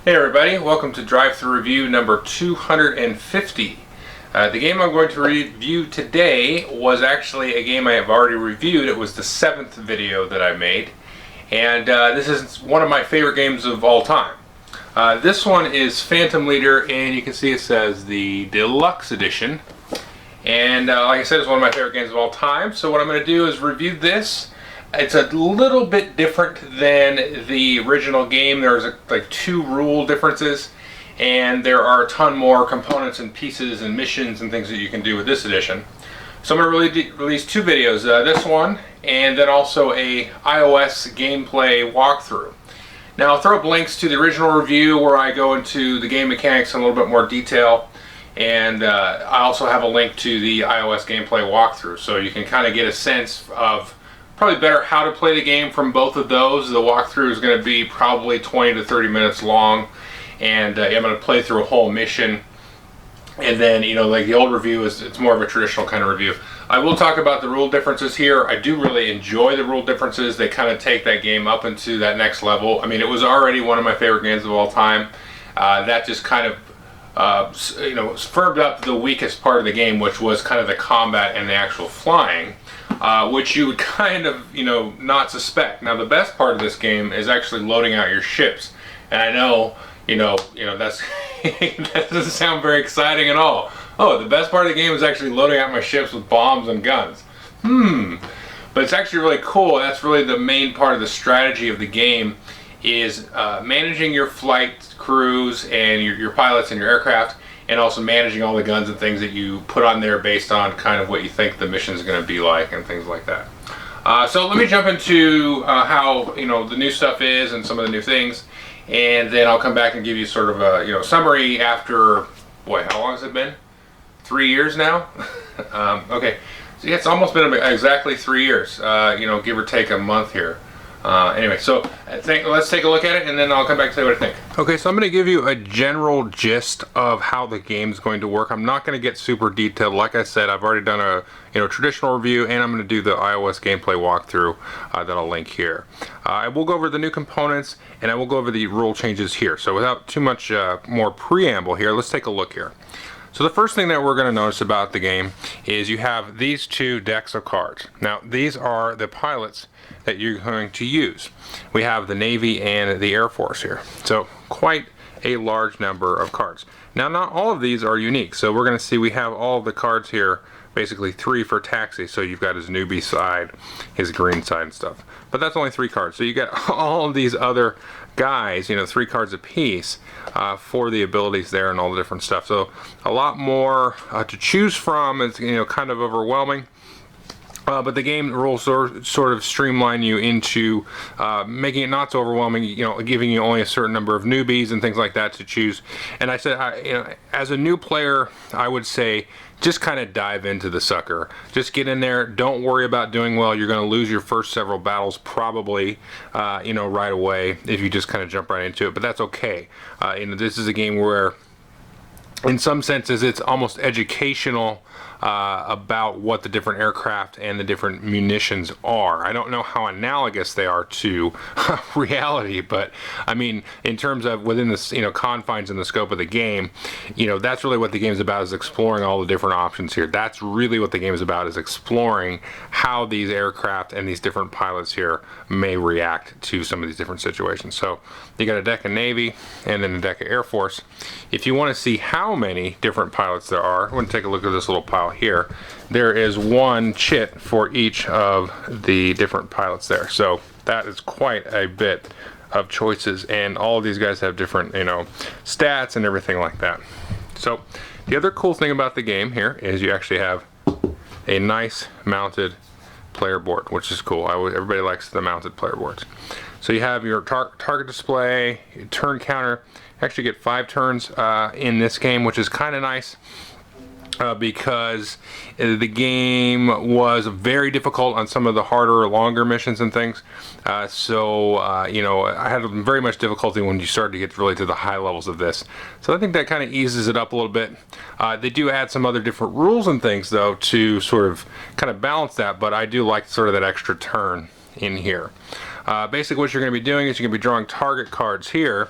Hey everybody, welcome to Drive-Thru Review number 250. The game I'm going to review today was actually a game I have already reviewed. It was the 7th video that I made, and this is one of my favorite games of all time. This one is Phantom Leader, and you can see it says the Deluxe Edition. And like I said, it's one of my favorite games of all time, so what I'm going to do is review this. It's a little bit different than the original game. There's like 2 rule differences, and there are a ton more components and pieces and missions and things that you can do with this edition. So I'm going to release 2 videos, this one and then also a iOS gameplay walkthrough. Now I'll throw up links to the original review where I go into the game mechanics in a little bit more detail, and I also have a link to the iOS gameplay walkthrough, so you can kind of get a sense of probably better how to play the game from both of those. The walkthrough is going to be probably 20 to 30 minutes long, and I'm going to play through a whole mission. And then, you know, like the old review it's more of a traditional kind of review. I will talk about the rule differences here. I do really enjoy the rule differences. They kind of take that game up into that next level. I mean, it was already one of my favorite games of all time. That just kind of firmed up the weakest part of the game, which was kind of the combat and the actual flying. Which you would kind of, not suspect. Now, the best part of this game is actually loading out your ships, and I know, that's that doesn't sound very exciting at all. Oh, the best part of the game is actually loading out my ships with bombs and guns. But it's actually really cool. That's really the main part of the strategy of the game, is managing your flight crews and your pilots and your aircraft, and also managing all the guns and things that you put on there based on kind of what you think the mission is going to be like and things like that. So let me jump into how the new stuff is and some of the new things, and then I'll come back and give you sort of a summary after, boy, how long has it been? 3 years now? Okay, so yeah, it's almost been exactly 3 years, give or take a month here. Anyway, so let's take a look at it, and then I'll come back and tell you what I think. Okay, so I'm going to give you a general gist of how the game's going to work. I'm not going to get super detailed. Like I said, I've already done a traditional review, and I'm going to do the iOS gameplay walkthrough that I'll link here. I will go over the new components, and I will go over the rule changes here. So without too much more preamble here, let's take a look here. So the first thing that we're going to notice about the game is you have these 2 decks of cards. Now, these are the pilots that you're going to use. We have the Navy and the Air Force here. So quite a large number of cards. Now, not all of these are unique. So we're going to see we have all of the cards here, basically 3 for Taxi. So you've got his newbie side, his green side and stuff. But that's only 3 cards. So you get all of these other guys, 3 cards apiece for the abilities there and all the different stuff. So a lot more to choose from. It's kind of overwhelming. But the game rules sort of streamline you into making it not so overwhelming, giving you only a certain number of newbies and things like that to choose. And I said, as a new player, I would say just kind of dive into the sucker. Just get in there. Don't worry about doing well. You're going to lose your first several battles probably, right away if you just kind of jump right into it. But that's okay. This is a game where, in some senses, it's almost educational about what the different aircraft and the different munitions are. I don't know how analogous they are to reality, but I mean, in terms of within the confines and the scope of the game, that's really what the game is about, is exploring all the different options here. That's really what the game is about, is exploring how these aircraft and these different pilots here may react to some of these different situations. So you got a deck of Navy and then a deck of Air Force. If you want to see how many different pilots there are, I'm going to take a look at this little pile here. There is 1 chit for each of the different pilots there. So that is quite a bit of choices, and all of these guys have different, stats and everything like that. So the other cool thing about the game here is you actually have a nice mounted player board, which is cool. Everybody likes the mounted player boards. So you have your target display, your turn counter. You actually get 5 turns in this game, which is kind of nice. Because the game was very difficult on some of the harder, longer missions and things. I had very much difficulty when you started to get really to the high levels of this. So I think that kind of eases it up a little bit. They do add some other different rules and things, though, to sort of kind of balance that, but I do like sort of that extra turn in here. Basically what you're going to be doing is you're going to be drawing target cards here,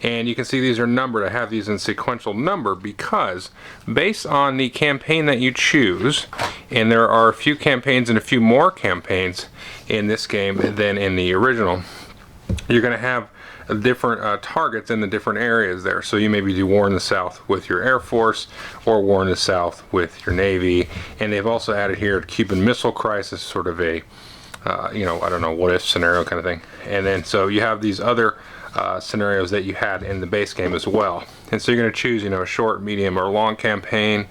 And you can see these are numbered. I have these in sequential number because based on the campaign that you choose, and there are a few campaigns and a few more campaigns in this game than in the original, you're going to have different targets in the different areas there. So you maybe do war in the south with your Air Force, or war in the south with your Navy. And they've also added here a Cuban Missile Crisis, sort of a you know, I don't know, what if scenario kind of thing. And then so you have these other scenarios that you had in the base game as well. And so you're going to choose, you know, a short, medium, or long campaign.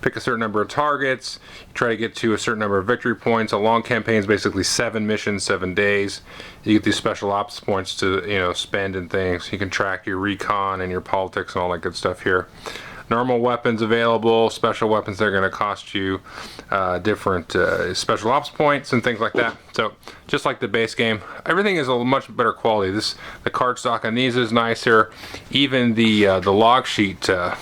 Pick a certain number of targets. Try to get to a certain number of victory points. A long campaign is basically 7 missions, 7 days. You get these special ops points to, you know, spend and things. You can track your recon and your politics and all that good stuff here. Normal weapons available, special weapons that are going to cost you different special ops points and things like that. So just like the base game, everything is a much better quality. The card stock on these is nicer. Even the log sheet thing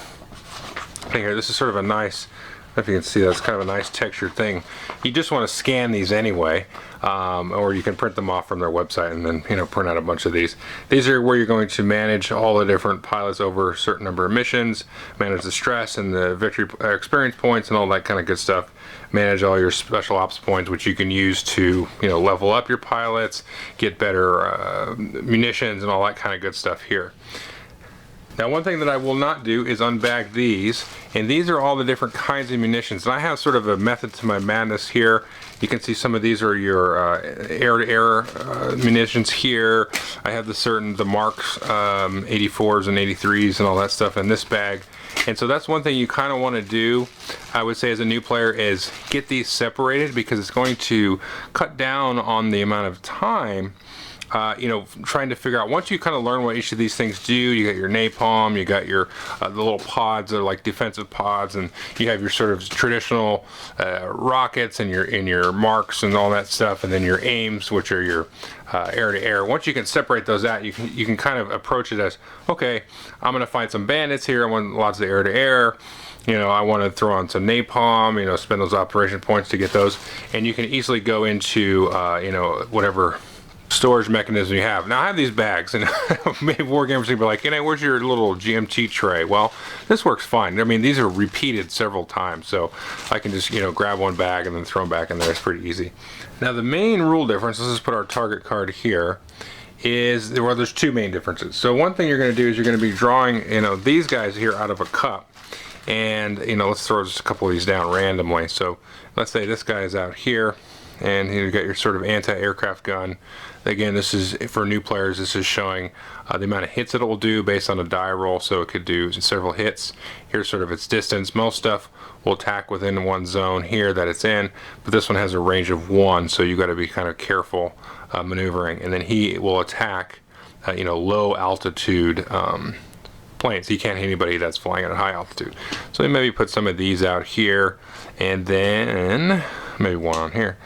here, this is sort of a nice, I don't know if you can see that, it's kind of a nice textured thing. You just want to scan these anyway, or you can print them off from their website and then, you know, print out a bunch of these. These are where you're going to manage all the different pilots over a certain number of missions, manage the stress and the victory experience points and all that kind of good stuff. Manage all your special ops points, which you can use to, you know, level up your pilots, get better munitions and all that kind of good stuff here. Now, one thing that I will not do is unbag these, and these are all the different kinds of munitions. And I have sort of a method to my madness here. You can see some of these are your air-to-air munitions here. I have the Marks 84s and 83s and all that stuff in this bag. And so that's one thing you kind of want to do, I would say, as a new player, is get these separated, because it's going to cut down on the amount of time you know, trying to figure out, once you kind of learn what each of these things do, you got your napalm, you got your the little pods that are like defensive pods, and you have your sort of traditional rockets and your marks and all that stuff, and then your aims, which are your air-to-air. Once you can separate those out, you can kind of approach it as, okay, I'm going to find some bandits here, I want lots of air-to-air. You know, I want to throw on some napalm, you know, spend those operation points to get those, and you can easily go into, you know, whatever storage mechanism you have. Now I have these bags, and maybe wargamers will be like, you know, where's your little GMT tray? Well, this works fine. I mean, these are repeated several times, so I can just, you know, grab one bag and then throw them back in there. It's pretty easy. Now the main rule difference, let's just put our target card here, is, well, there's two main differences. So one thing you're going to do is you're going to be drawing, you know, these guys here out of a cup, and, you know, let's throw just a couple of these down randomly. So let's say this guy is out here, and you got your sort of anti-aircraft gun. Again, this is for new players. This is showing the amount of hits that it will do based on a die roll, so it could do several hits. Here's sort of its distance. Most stuff will attack within one zone here that it's in, but this one has a range of 1, so you got to be kind of careful maneuvering. And then he will attack, you know, low altitude planes. He can't hit anybody that's flying at a high altitude. So maybe put some of these out here, and then maybe one on here.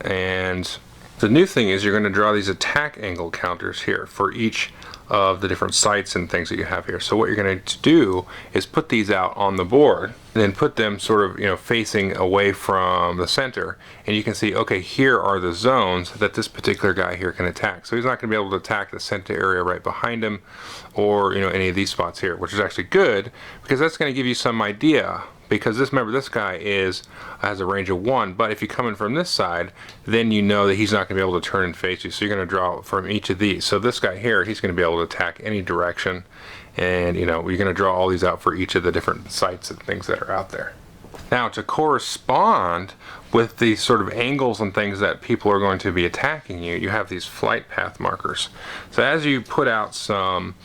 And the new thing is you're going to draw these attack angle counters here for each of the different sites and things that you have here. So what you're going to do is put these out on the board, and then put them sort of, you know, facing away from the center, and you can see, okay, here are the zones that this particular guy here can attack. So he's not going to be able to attack the center area right behind him, or, you know, any of these spots here, which is actually good, because that's going to give you some idea. Because this, remember, this guy has a range of 1, but if you come in from this side, then you know that he's not going to be able to turn and face you. So you're going to draw from each of these. So this guy here, he's going to be able to attack any direction, and, you know, you're going to draw all these out for each of the different sites and things that are out there. Now, to correspond with the sort of angles and things that people are going to be attacking you, you have these flight path markers. So as you put out some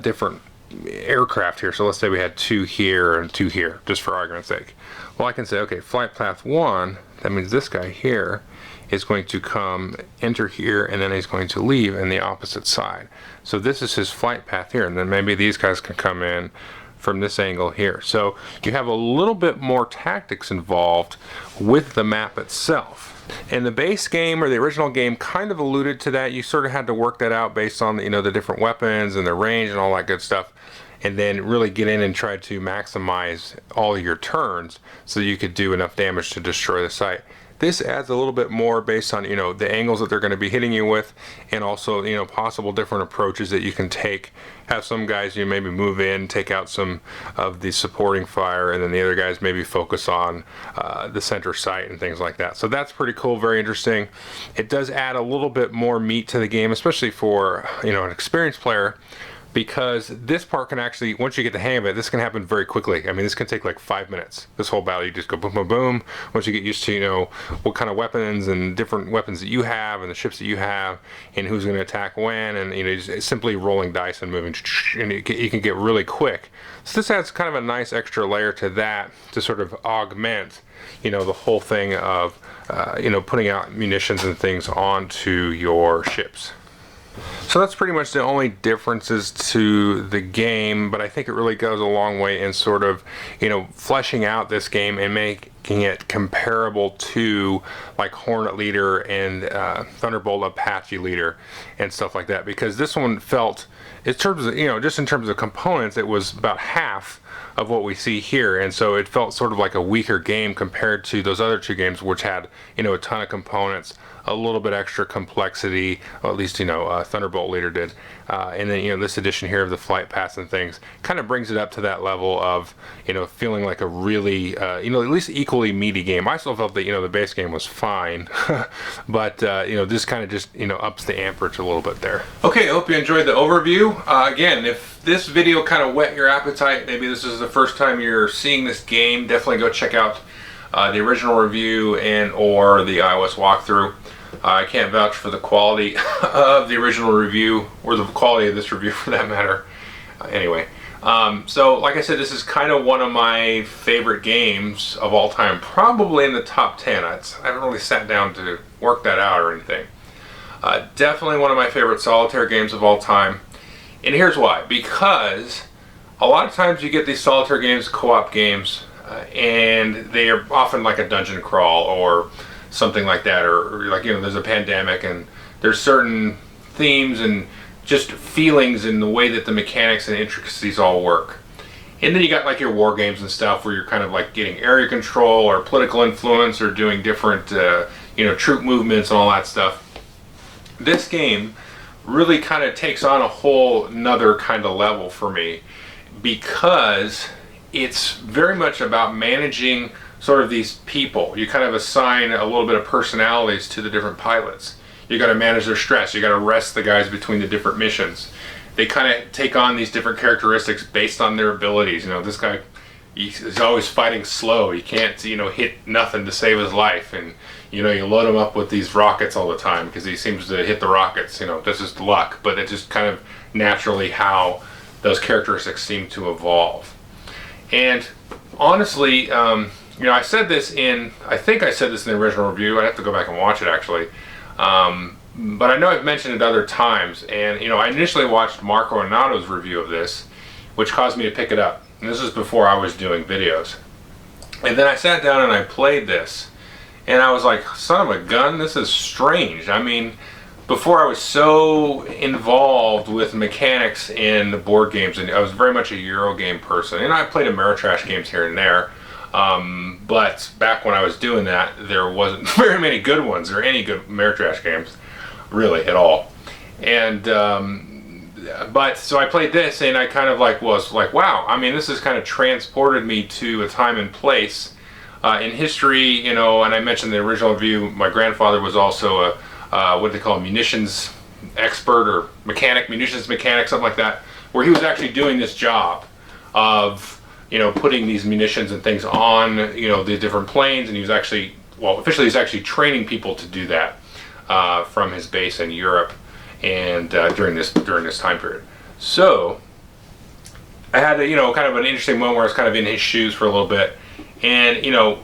different aircraft here, so let's say we had 2 here and 2 here, just for argument's sake. Well, I can say, okay, flight path 1, that means this guy here is going to come, enter here, and then he's going to leave in the opposite side. So this is his flight path here, and then maybe these guys can come in from this angle here. So you have a little bit more tactics involved with the map itself. And the base game, or the original game, kind of alluded to that. You sort of had to work that out based on, you know, the different weapons and the range and all that good stuff, and then really get in and try to maximize all your turns so you could do enough damage to destroy the site. this adds a little bit more based on, you know, the angles that they're going to be hitting you with, and also, you know, possible different approaches that you can take. Have some guys, you maybe move in, take out some of the supporting fire, and then the other guys maybe focus on the center sight and things like that. So that's pretty cool, very interesting. It does add a little bit more meat to the game, especially for, you know, an experienced player, because this part can actually, once you get the hang of it, this can happen very quickly. I mean, this can take like 5 minutes. This whole battle, you just go boom, boom, boom. Once you get used to, you know, what kind of weapons and different weapons that you have and the ships that you have and who's going to attack when, and, you know, just simply rolling dice and moving, and you can get really quick. So this adds kind of a nice extra layer to that to sort of augment, you know, the whole thing of, you know, putting out munitions and things onto your ships. So that's pretty much the only differences to the game, but I think it really goes a long way in sort of, you know, fleshing out this game and making it comparable to like Hornet Leader and Thunderbolt Apache Leader and stuff like that, because this one felt, in terms of, you know, just in terms of components, it was about half of what we see here, and so it felt sort of like a weaker game compared to those other two games, which had, you know, a ton of components, a little bit extra complexity, or at least, you know, Thunderbolt Leader did, and then, you know, this edition here of the flight paths and things kind of brings it up to that level of, you know, feeling like a really, you know, at least equally meaty game. I still felt that, you know, the base game was fine, but you know, this kind of just, you know, ups the amperage a little bit there. Okay, I hope you enjoyed the overview. Again, if this video kind of whet your appetite, maybe this is the first time you're seeing this game, definitely go check out the original review and or the iOS walkthrough. I can't vouch for the quality of the original review, or the quality of this review for that matter. Anyway, so like I said, this is kind of one of my favorite games of all time, probably in the top 10. I haven't really sat down to work that out or anything. Definitely one of my favorite solitaire games of all time. And here's why. Because a lot of times you get these solitaire games, co-op games, and they are often like a dungeon crawl or something like that, or like, you know, there's a pandemic and there's certain themes and just feelings in the way that the mechanics and intricacies all work. And then you got like your war games and stuff where you're kind of like getting area control or political influence or doing different, you know, troop movements and all that stuff. This game really kind of takes on a whole nother kind of level for me, because it's very much about managing sort of these people. You kind of assign a little bit of personalities to the different pilots. You got to manage their stress. You got to rest the guys between the different missions. They kind of take on these different characteristics based on their abilities. You know, this guy, he's always fighting slow. He can't, you know, hit nothing to save his life. And, you know, you load him up with these rockets all the time because he seems to hit the rockets. You know, this is luck, but it's just kind of naturally how those characteristics seem to evolve. And honestly, you know, I said this in, I think I said this in the original review. I'd have to go back and watch it actually. But I know I've mentioned it other times. And, you know, I initially watched Marco Renato's review of this, which caused me to pick it up. And this is before I was doing videos. And then I sat down and I played this. And I was like, son of a gun, this is strange. I mean, before I was so involved with mechanics in the board games, and I was very much a Euro game person. And I played Ameritrash games here and there. But back when I was doing that, there wasn't very many good ones or any good Ameritrash games, really, at all. And but so I played this, and I kind of was like, wow. I mean, this has kind of transported me to a time and place in history, you know. And I mentioned in the original review, my grandfather was also a what they call a munitions expert or mechanic, munitions mechanic, something like that, where he was actually doing this job of, you know, putting these munitions and things on, you know, the different planes, and he was actually, well, officially he's actually training people to do that from his base in Europe, and during this time period. So I had a, you know, kind of an interesting moment where I was kind of in his shoes for a little bit, and, you know,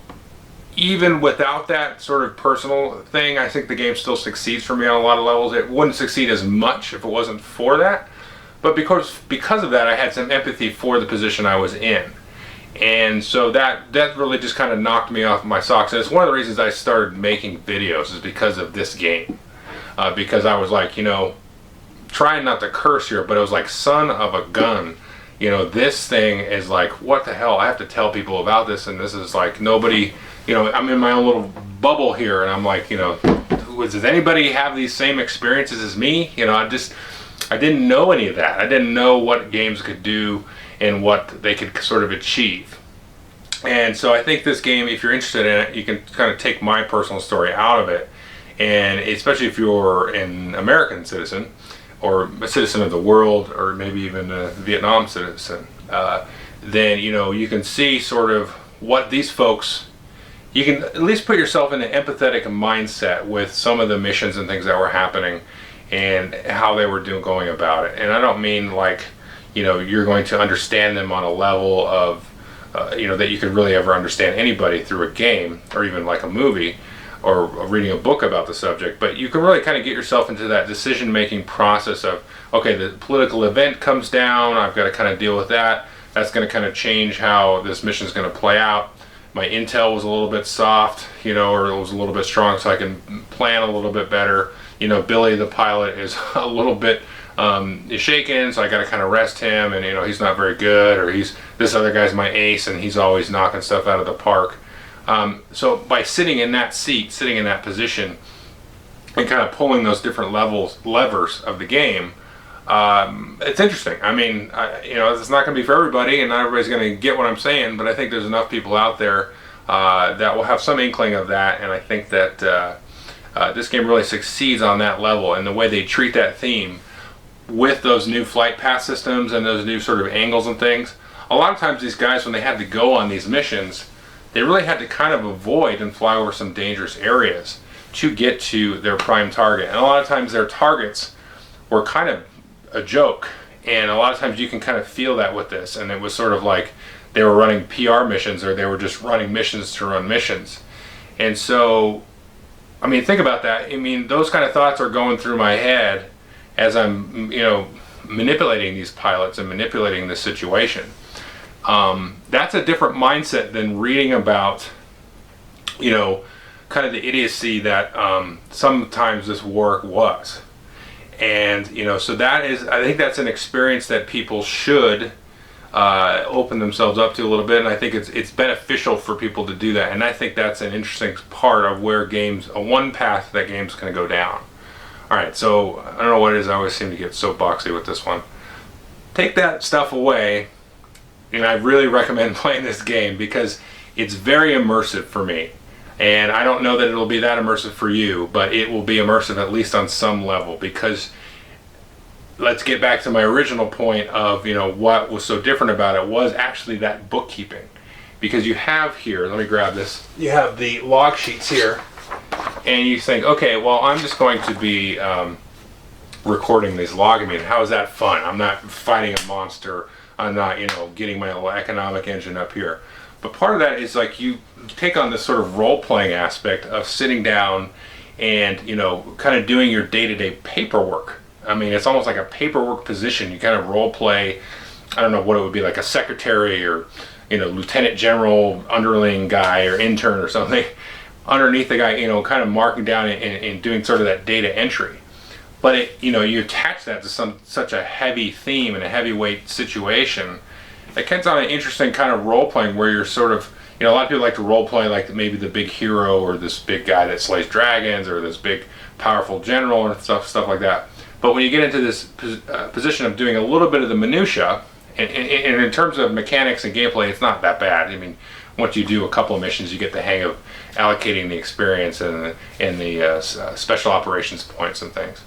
even without that sort of personal thing, I think the game still succeeds for me on a lot of levels. It wouldn't succeed as much if it wasn't for that, but because of that, I had some empathy for the position I was in. And so that really just kind of knocked me off my socks. And it's one of the reasons I started making videos, is because of this game. Because I was like, you know, trying not to curse here, but it was like, son of a gun. You know, this thing is like, what the hell? I have to tell people about this, and this is like, nobody, I'm in my own little bubble here, and I'm like, does anybody have these same experiences as me? I didn't know any of that. I didn't know what games could do and what they could sort of achieve. And so I think this game, if you're interested in it, you can kind of take my personal story out of it. And especially if you're an American citizen or a citizen of the world, or maybe even a Vietnam citizen, then you can see sort of what these folks, you can at least put yourself in an empathetic mindset with some of the missions and things that were happening and how they were going about it. And I don't mean like you're going to understand them on a level of that you could really ever understand anybody through a game or even like a movie or reading a book about the subject, but you can really kind of get yourself into that decision-making process of, okay, the political event comes down, I've got to kind of deal with that. That's going to kind of change how this mission is going to play out. My intel was a little bit soft, or it was a little bit strong, so I can plan a little bit better. Billy the pilot is a little bit is shaken, so I got to kind of rest him, and he's not very good, or this other guy's my ace, and he's always knocking stuff out of the park. So by sitting in that seat, sitting in that position, and kind of pulling those different levers of the game, it's interesting. I mean, it's not going to be for everybody, and not everybody's going to get what I'm saying, but I think there's enough people out there that will have some inkling of that, and I think that this game really succeeds on that level, and the way they treat that theme with those new flight path systems and those new sort of angles and things. A lot of times these guys, when they had to go on these missions, they really had to kind of avoid and fly over some dangerous areas to get to their prime target. And a lot of times their targets were kind of a joke, and a lot of times you can kind of feel that with this, and it was sort of like they were running PR missions, or they were just running missions to run missions. And so, I mean, think about that. I mean, those kind of thoughts are going through my head as I'm, manipulating these pilots and manipulating this situation. That's a different mindset than reading about, kind of the idiocy that sometimes this work was. And, so I think that's an experience that people should open themselves up to a little bit, and I think it's beneficial for people to do that. And I think that's an interesting part of where one path that games can go down. Alright, so I don't know what it is, I always seem to get soapboxy with this one. Take that stuff away, and I really recommend playing this game because it's very immersive for me. And I don't know that it'll be that immersive for you, but it will be immersive at least on some level, because let's get back to my original point of, what was so different about it was actually that bookkeeping. Because you have here, let me grab this, you have the log sheets here, and you think, okay, well, I'm just going to be recording these log meetings. How is that fun? I'm not fighting a monster. I'm not, getting my little economic engine up here. But part of that is like you take on this sort of role-playing aspect of sitting down and, kind of doing your day-to-day paperwork. I mean, it's almost like a paperwork position. You kind of role-play, I don't know what it would be, like a secretary or, lieutenant general, underling guy or intern or something underneath the guy, kind of marking down and doing sort of that data entry. But you attach that to such a heavy theme and a heavyweight situation. It gets on an interesting kind of role playing where you're sort of, a lot of people like to role play like maybe the big hero or this big guy that slays dragons or this big powerful general and stuff like that. But when you get into this position of doing a little bit of the minutia, and in terms of mechanics and gameplay, it's not that bad. I mean, once you do a couple of missions, you get the hang of allocating the experience and the special operations points and things.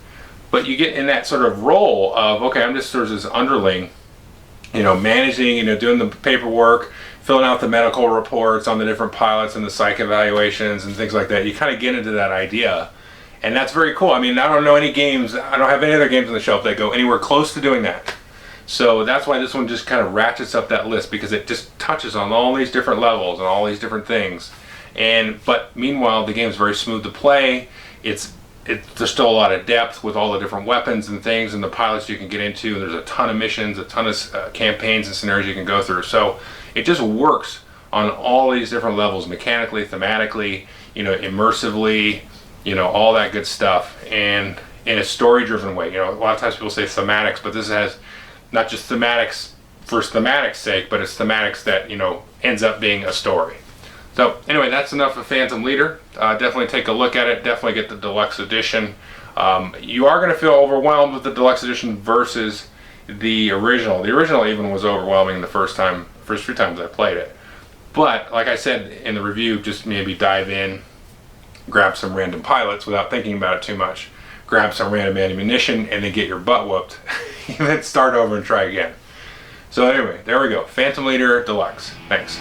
But you get in that sort of role of, okay, I'm just sort of this underling, managing, doing the paperwork, filling out the medical reports on the different pilots and the psych evaluations and things like that. You kind of get into that idea, and that's very cool. I mean, I don't know any games, I don't have any other games on the shelf that go anywhere close to doing that. So that's why this one just kind of ratchets up that list, because it just touches on all these different levels and all these different things. But meanwhile, the game's very smooth to play. There's still a lot of depth with all the different weapons and things and the pilots you can get into. There's a ton of missions, a ton of campaigns and scenarios you can go through. So it just works on all these different levels, mechanically, thematically, immersively, all that good stuff, and in a story-driven way. A lot of times people say thematics, but this has not just thematics for thematics sake, but it's thematics that ends up being a story. So anyway, that's enough of Phantom Leader. Definitely take a look at it. Definitely get the Deluxe Edition. You are going to feel overwhelmed with the Deluxe Edition versus the original. The original even was overwhelming the first few times I played it. But like I said in the review, just maybe dive in, grab some random pilots without thinking about it too much. Grab some random ammunition and then get your butt whooped. And then start over and try again. So anyway, there we go. Phantom Leader Deluxe. Thanks.